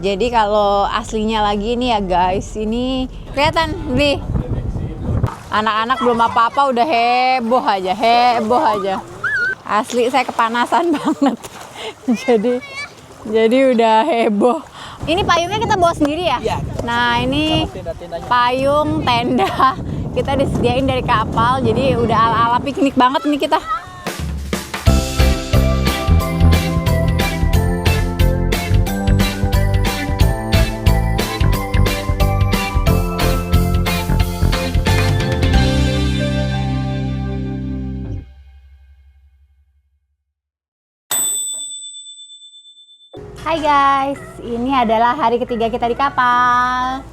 Jadi kalau aslinya lagi nih ya guys, ini kelihatan nih. Anak-anak belum apa-apa udah heboh aja. Asli saya kepanasan banget. jadi udah heboh. Ini payungnya kita bawa sendiri ya? Iya. Nah, ini payung, tenda kita disediain dari kapal. Jadi udah ala-ala piknik banget nih kita. Hai guys, ini adalah hari ketiga kita di kapal.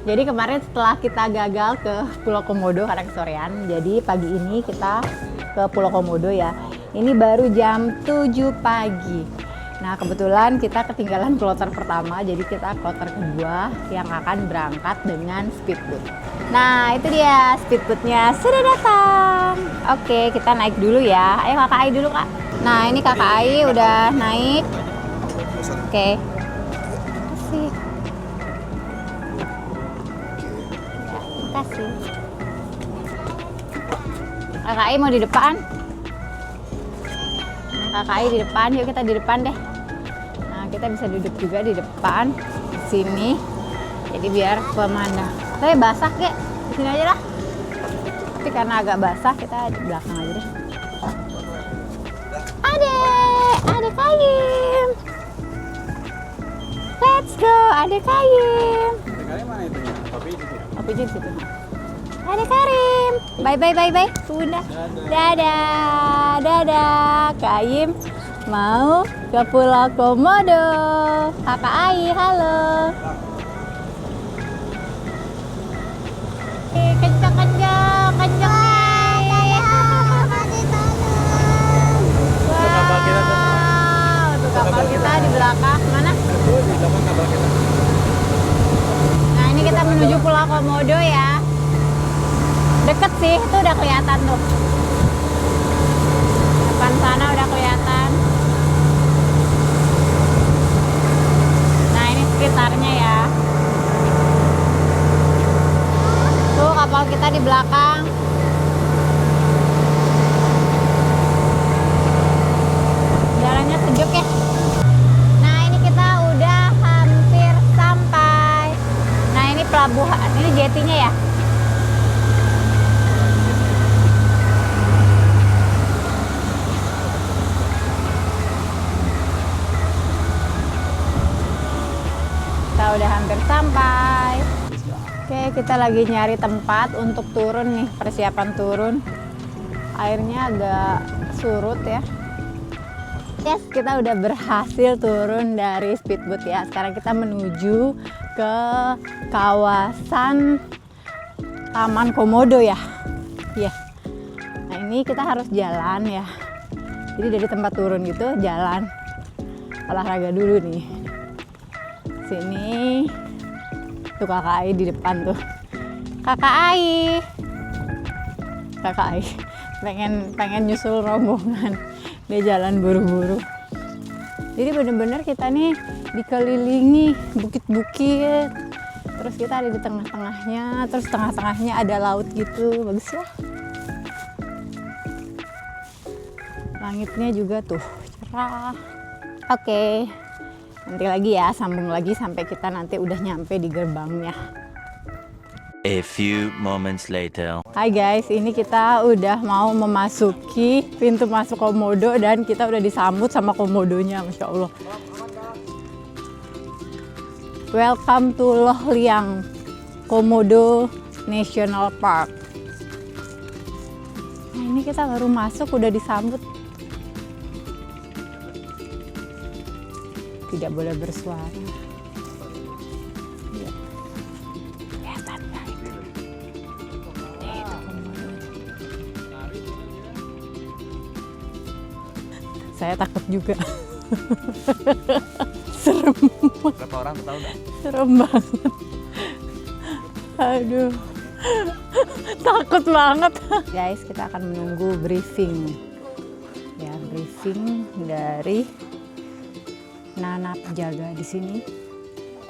Jadi kemarin setelah kita gagal ke Pulau Komodo karena kesorean, jadi pagi ini kita ke Pulau Komodo ya. Ini baru jam 7 pagi. Nah kebetulan kita ketinggalan kloter pertama, jadi kita kloter kedua yang akan berangkat dengan speedboat. Nah itu dia speedboatnya sudah datang. Oke, kita naik dulu ya. Ayo kakak Ai dulu kak. Nah ini kakak Ai udah naik. Oke. Kasih. Ya, kasih. Kakak Ai mau di depan. Kakak Ai di depan. Yuk kita di depan deh. Nah kita bisa duduk juga di depan sini. Jadi biar pemandang. Tapi basah kek. Di sini aja lah. Tapi karena agak basah kita di belakang aja deh. Adek Kayim. Let's go, Adek Kayim. Adek Karim mana itu? Kopi di situ. Adek Karim. Bye. Bunda. Dadah. Kayim mau ke Pulau Komodo. Kakak Ai, halo. Kencang. Kapal kita di belakang mana? Di belakang kapal kita. Nah ini kita menuju Pulau Komodo ya. Deket sih, itu udah kelihatan tuh. Depan sana udah kelihatan. Nah ini sekitarnya ya. Tuh kapal kita di belakang. Jalannya sejuk ya. Pelabuhan, ini jetinya ya. Kita udah hampir sampai. Oke, kita lagi nyari tempat untuk turun nih, persiapan turun. Airnya agak surut ya. Yes, kita udah berhasil turun dari speedboat ya. Sekarang kita menuju ke kawasan Taman Komodo ya. Iya. Nah ini kita harus jalan ya. Jadi dari tempat turun gitu jalan olahraga dulu nih. Sini tuh kakak Ai di depan tuh. Kakak Ai pengen nyusul rombongan. Dia jalan buru-buru. Jadi bener-bener kita nih dikelilingi bukit-bukit. Terus kita ada di tengah-tengahnya. Terus tengah-tengahnya ada laut gitu. Bagus lah. Langitnya juga tuh cerah. Oke. Nanti lagi ya, sambung lagi sampai kita nanti udah nyampe di gerbangnya. A few moments later. Hai guys, ini kita udah mau memasuki pintu masuk Komodo dan kita udah disambut sama komodonya, Masya Allah. Welcome to Loh Liang, Komodo National Park. Nah, ini kita baru masuk udah disambut. Tidak boleh bersuara. Saya takut juga. Serem. Berapa orang tahu nggak? Serem banget. Aduh. Takut banget. Guys, kita akan menunggu briefing. Ya, briefing dari Nana penjaga di sini.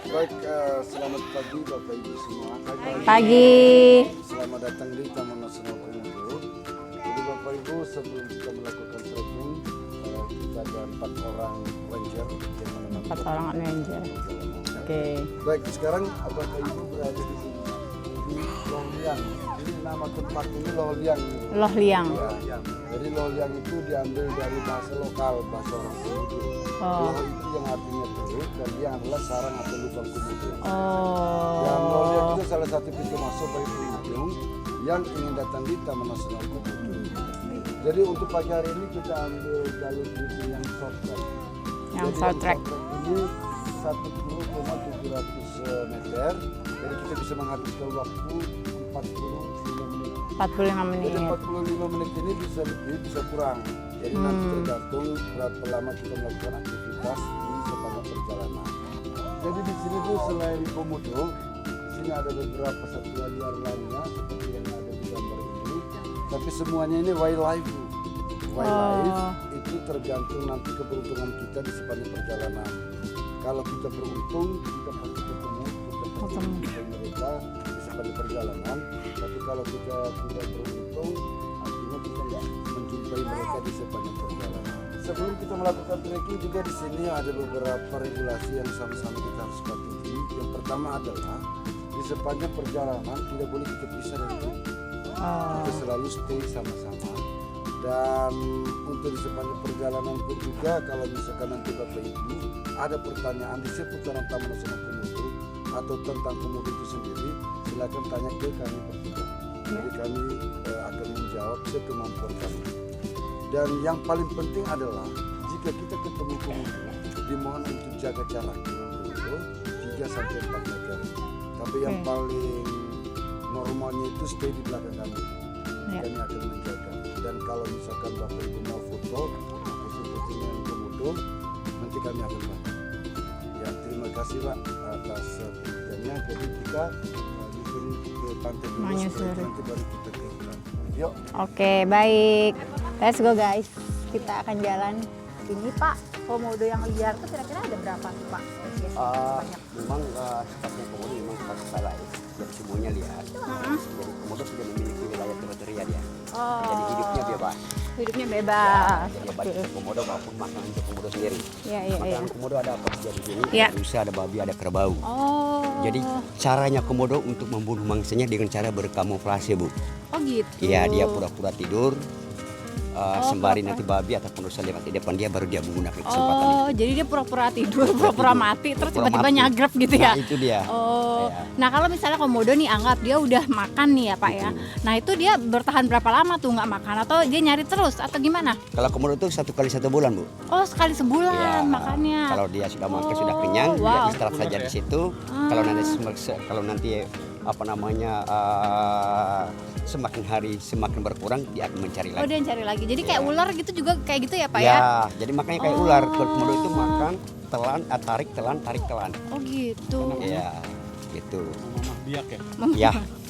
Baik, selamat pagi Bapak Ibu semua. Pagi. Selamat datang di Taman Nasional Komodo. Jadi Bapak Ibu, sebelum kita melakukan trekking, kita ada 4 orang ranger yang menemani 4 orang ranger. Oke. Baik, sekarang Bapak Ibu berada di sini di Loh Liang. Jadi nama tempat ini Loh Liang. Loh Liang. Ya. Jadi Loh Liang itu diambil dari bahasa lokal, bahasa orang Komodo. Oh. Loh itu yang artinya teluk dan dia adalah sarang atau lubang Komodo. Oh. Dan Loh Liang itu salah satu pintu masuk bagi pengunjung yang ingin datang di Taman Nasional Komodo. Jadi untuk pagi hari ini kita ambil jalur jeepney yang short track. Yang Jadi short track. ini 1,700 meter. Jadi kita bisa menghabiskan waktu 45 menit. 45 menit. Jadi 45 menit ini bisa lebih, bisa kurang. Jadi nanti tergantung berapa lama kita melakukan aktivitas di sepanjang perjalanan. Jadi di sini Bu, selain komodo, di sini ada beberapa satwa liar lainnya seperti yang ada di gambar ini. Tapi semuanya ini wildlife Bu. Wildlife itu tergantung nanti keberuntungan kita di sepanjang perjalanan. Kalau kita beruntung, kita pasti ketemu mereka di sepanjang perjalanan. Tapi kalau kita tidak beruntung, artinya kita nggak menjumpai mereka di sepanjang perjalanan. Sebelum kita melakukan trekking juga di sini ada beberapa regulasi yang sama-sama kita harus patuhi. Yang pertama adalah di sepanjang perjalanan tidak boleh kita pisah dari grup. Kita selalu stay sama-sama. Dan untuk di sepanjang perjalanan pun juga kalau misalkan nanti Bapak Ibu ada pertanyaan di seputaran Taman Nasional Komodo atau tentang komodo itu sendiri, silakan tanya ke kami bertiga. Jadi kami akan menjawab sekemampuan kami. Dan yang paling penting adalah jika kita ketemu komodo, dimohon untuk jaga jarak dengan komodo 3-4 meter. Tapi yang paling normalnya itu stay di belakang kami. Kami akan menjaga. Dan kalau misalkan Bapak Ibu mau foto dengan komodo, nanti kami akan bantu. Ya, terima kasih Pak atas perhatiannya. Jadi kita nyusuri ke pantai dulu, setelah itu nanti baru kita ke hutan. Yuk. Oke, baik. Let's go guys. Kita akan jalan. Ini Pak, komodo yang liar itu kira-kira ada berapa sih Pak? Memang sifatnya komodo memang sifat salah ya. Jadi semuanya lihat. Jadi komodo sudah memiliki wilayah teritorial dia. Jadi hidupnya bebas. Hidupnya bebas. Jadi baik komodo maupun makanan untuk komodo sendiri. Iya. Makanan komodo ada apa saja di sini? Iya. Ada rusa, ada babi, ada kerbau. Oh. Jadi caranya komodo untuk membunuh mangsanya dengan cara berkamuflase Bu. Oh gitu. Iya, dia pura-pura tidur. Sembari nanti babi ataupun rusa lewat di depan dia baru dia menggunakan kesempatan itu. Oh, jadi dia pura-pura tidur, pura-pura mati, terus Pura-pura tiba-tiba mati. nyagrap gitu ya? Nah, itu dia. Oh, Ya. nah kalau misalnya komodo nih anggap dia udah makan nih ya Pak ya. Nah itu dia bertahan berapa lama tuh nggak makan atau dia nyari terus atau gimana? Kalau komodo itu 1 kali 1 bulan Bu. Oh sekali sebulan Ya, makannya. Kalau dia sudah makan sudah kenyang, dia wow. istirahat saja di situ. Kalau nanti apa namanya semakin hari semakin berkurang, dia akan mencari Oh lagi. dia cari lagi. Jadi kayak ular gitu juga kayak gitu ya Pak Ya, ya? jadi makanya kayak ular. Kalau komodo itu makan, telan, tarik, telan, tarik, telan. Oh gitu. Ya, gitu. Mama biak ya.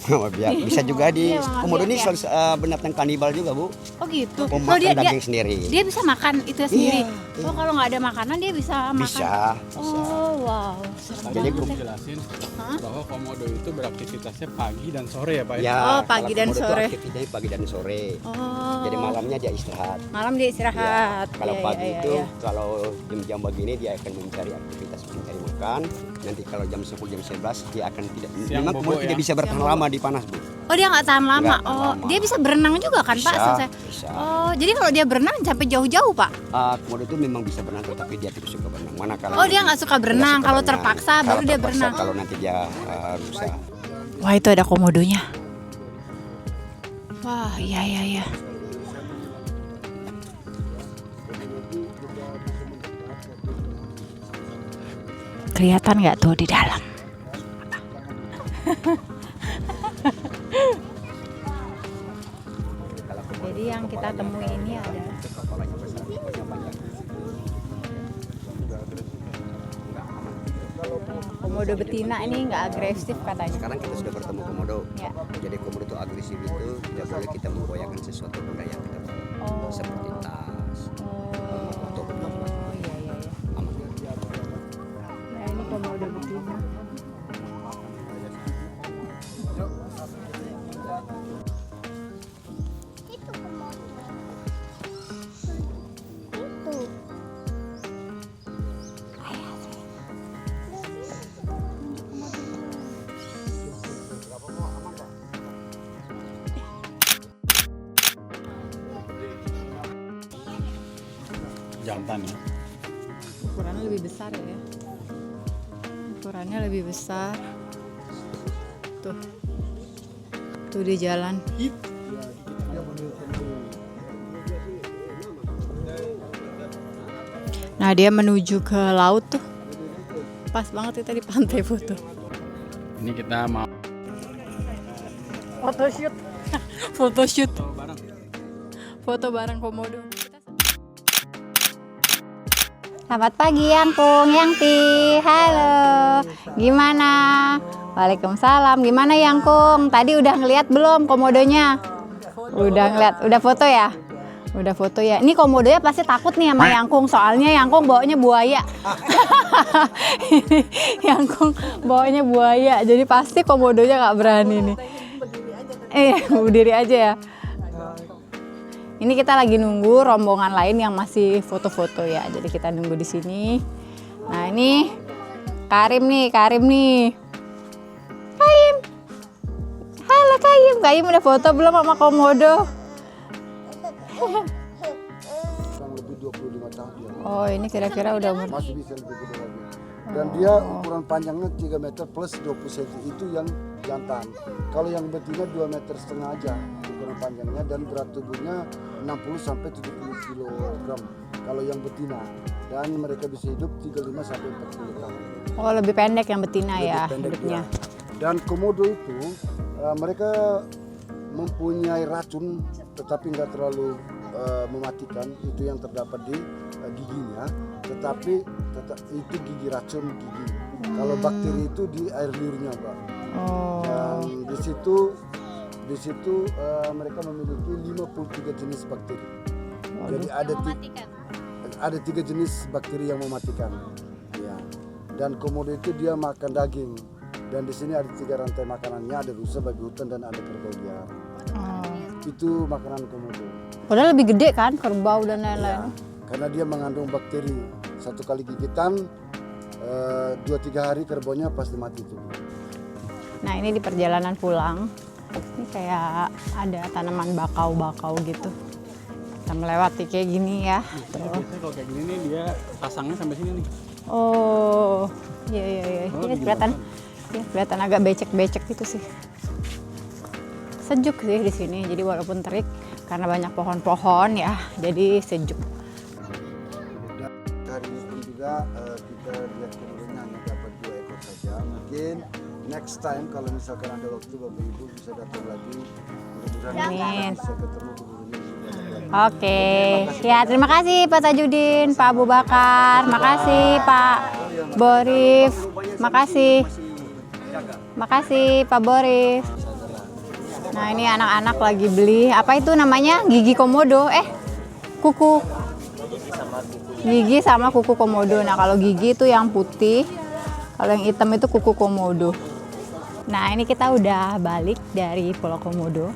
Ya, biar bisa juga di Iya, Mama komodo ini biak binatang kanibal juga Bu. Oh gitu. Oh Pemakan dia daging sendiri. dia bisa makan itu sendiri. Iya. Oh kalau nggak ada makanan dia bisa makan. Bisa. Oh wow. Seru Jadi banget belum ya. jelasin bahwa komodo itu beraktivitasnya pagi dan sore ya Pak ya. Ya, Oh, pagi kalau dan komodo itu sore. aktivitasnya pagi dan sore. Oh. Jadi malamnya dia istirahat. Malam dia istirahat. Ya, kalau Iya, pagi iya, itu iya. kalau jam-jam begini dia akan mencari aktivitas mencari makan. Nanti kalau jam 10 jam 11 dia akan tidak Siang memang bobo komodo ya? tidak bisa bertahan Siang lama di panas Bu. Oh dia nggak tahan lama. Nggak tahan Oh lama. dia bisa berenang juga kan Pak? Bisa, Saya. bisa. Oh jadi kalau dia berenang sampai jauh-jauh Pak? Komodo itu memang bisa berenang tetapi dia tidak suka berenang. Mana kalau Oh dia nggak suka berenang. Kalau terpaksa baru dia berenang. Kalau nanti dia rusak. Wah itu ada komodonya. Wah iya. Kelihatan nggak tuh di dalam? Jadi yang kita temui ini adalah Kepalanya besar, kepalanya panjang. komodo betina ini nggak agresif katanya. Sekarang kita sudah bertemu komodo. Ya. Jadi komodo itu agresif itu tidak boleh kita memgoyahkan sesuatu benda yang kita bawa. Oh. Seperti tas, ataupun Oh iya. aman. jantan ya. Ukurannya lebih besar ya. Ukurannya lebih besar. Tuh. Tuh di jalan. Nah, dia menuju ke laut tuh. Pas banget kita di pantai foto. Ini kita mau Photoshoot. Photoshoot. bareng. Foto bareng komodo. Selamat pagi Yangkung, Yangti. Halo. Gimana? Waalaikumsalam. Gimana Yangkung? Tadi udah ngeliat belum komodonya? Udah ngeliat. Udah foto ya? Udah foto ya. Ini komodonya pasti takut nih sama Yangkung. Soalnya Yangkung bawanya buaya. Yangkung bawanya buaya. Jadi pasti komodonya nggak berani nih. Berdiri aja ya. Ini kita lagi nunggu rombongan lain yang masih foto-foto ya. Jadi kita nunggu di sini. Nah ini Karim nih. Karim. Halo Karim. Karim udah foto belum sama komodo? Kurang lebih 25 tahun dia. Oh ini kira-kira udah umur. Masih bisa lebih gede lagi. Dan dia ukuran panjangnya 3 meter plus 20 cm itu yang jantan. Kalau yang betina 2,5 meter aja ukuran panjangnya dan berat tubuhnya 60 sampai 70 kg kalau yang betina. Dan mereka bisa hidup 35 sampai 40 tahun. Oh lebih pendek yang betina Lebih ya pendek hidupnya. ya. Dan komodo itu mereka mempunyai racun tetapi nggak terlalu mematikan, itu yang terdapat di giginya, tetapi itu gigi racun gigi. Kalau bakteri itu di air liurnya, Mbak. Oh. Dan di situ mereka memiliki 53 jenis bakteri. Jadi ada 3 jenis bakteri yang mematikan. Ya. Dan komodo itu dia makan daging. Dan di sini ada 3 rantai makanannya, ada rusa, babi hutan, dan ada kerbau liar. Itu makanan komodo. Padahal lebih gede kan kerbau dan lain-lain. Ya, karena dia mengandung bakteri. Satu kali gigitan 2-3 hari kerbaunya pasti mati itu. Nah ini di perjalanan pulang, ini kayak ada tanaman bakau-bakau gitu. Kita melewati kayak gini ya. Biasanya kalau kayak gini nih dia pasangnya sampai sini nih. Oh, iya. Oh, Ini di kelihatan agak becek-becek gitu sih. Sejuk sih di sini, jadi walaupun terik karena banyak pohon-pohon ya, jadi sejuk. Dan hari ini pun juga kita lihat komodonya hanya dapat 2 ekor saja. Mungkin next time kalau misalkan ada waktu Bapak Ibu bisa datang lagi. Mudah-mudahan Amin. bisa ketemu komodonya juga lagi. Oke, ya terima kasih Pak Tajudin, Pak Abu Bakar, makasih Pak Boris, makasih Pak Boris. Nah ini anak-anak lagi beli, apa itu namanya? Gigi komodo, kuku. Gigi sama kuku komodo. Nah kalau gigi itu yang putih, kalau yang hitam itu kuku komodo. Nah ini kita udah balik dari Pulau Komodo.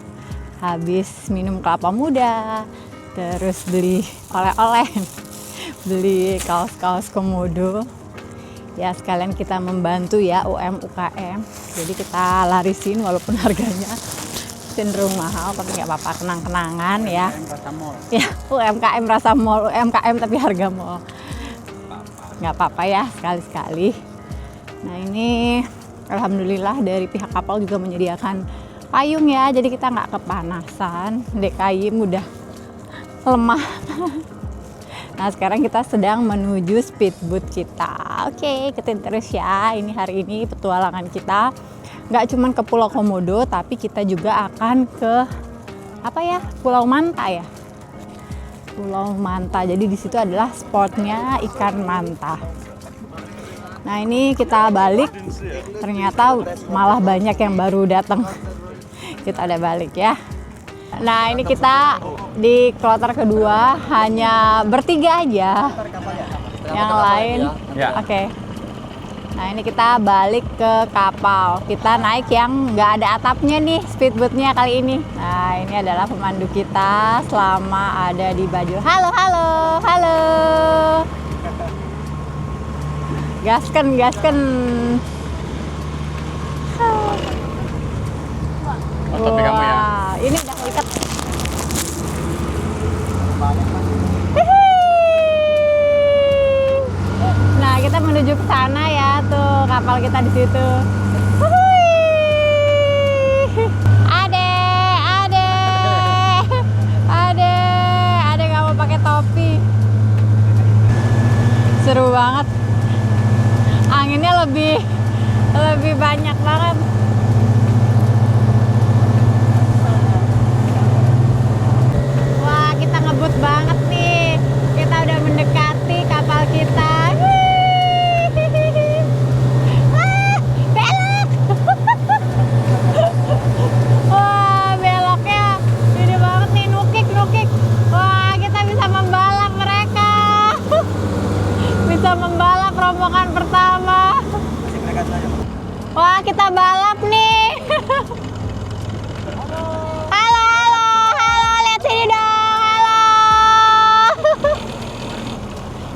Habis minum kelapa muda, terus beli oleh-oleh, beli kaos-kaos komodo. Ya sekalian kita membantu ya UMKM. Jadi kita larisin walaupun harganya cenderung mahal, tapi nggak apa-apa, kenang-kenangan ya. Rasa mall. Ya UMKM rasa mall, UMKM tapi harga mall. Nggak apa-apa ya sekali-sekali. Nah ini alhamdulillah dari pihak kapal juga menyediakan payung ya, jadi kita nggak kepanasan. Dek Kayim udah lemah. Nah sekarang kita sedang menuju speedboat kita. Oke, ikutin terus ya. Ini hari ini petualangan kita nggak cuma ke Pulau Komodo, tapi kita juga akan ke Pulau Manta ya. Pulau Manta. Jadi di situ adalah spotnya ikan manta. Nah ini kita balik, ternyata malah banyak yang baru datang. Kita udah balik ya. Nah ini kita di kloter kedua hanya bertiga aja. Yang lain, Ya. Oke. Nah ini kita balik ke kapal. Kita naik yang nggak ada atapnya nih, speedboatnya kali ini. Nah ini adalah pemandu kita selama ada di Bajul. Halo. Gasken. Oh, topi kamu ya. Wah, ini udah ikat. kita menuju ke sana ya. Tuh kapal kita di situ. Wuhui. Ade nggak mau pakai topi. Seru banget. Anginnya lebih banyak banget. Wah, kita ngebut banget nih. Kita udah mendekati kapal kita. Belok. Wah, beloknya gede banget nih, nukik. Wah, kita bisa membalap mereka. Bisa membalap rombongan pertama. Wah, kita balap nih. Halo, lihat sini dong. Halo.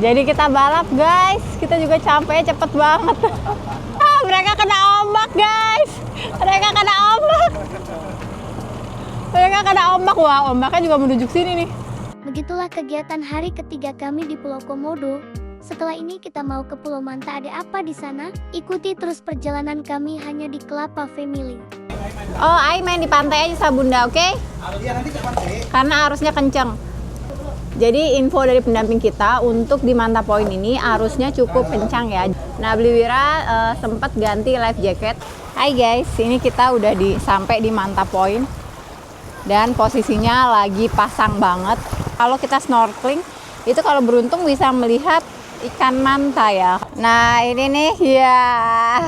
Jadi kita balap, guys. Kita juga capek cepet banget. Mereka kena ombak, guys. Mereka kena ombak. Wah, ombaknya juga menuju sini nih. Begitulah kegiatan hari ketiga kami di Pulau Komodo. Setelah ini kita mau ke Pulau Manta. Ada apa di sana? Ikuti terus perjalanan kami hanya di Kelapa Family. Oh, Ai main di pantai aja sama Bunda, oke? Iya, nanti ke pantai. Karena arusnya kenceng. Jadi info dari pendamping kita untuk di Manta Point ini arusnya cukup kencang ya. Nah, Bliwira sempat ganti life jacket. Hai guys, ini kita udah sampai di Manta Point dan posisinya lagi pasang banget. Kalau kita snorkeling itu kalau beruntung bisa melihat ikan manta ya. Nah, ini nih ya.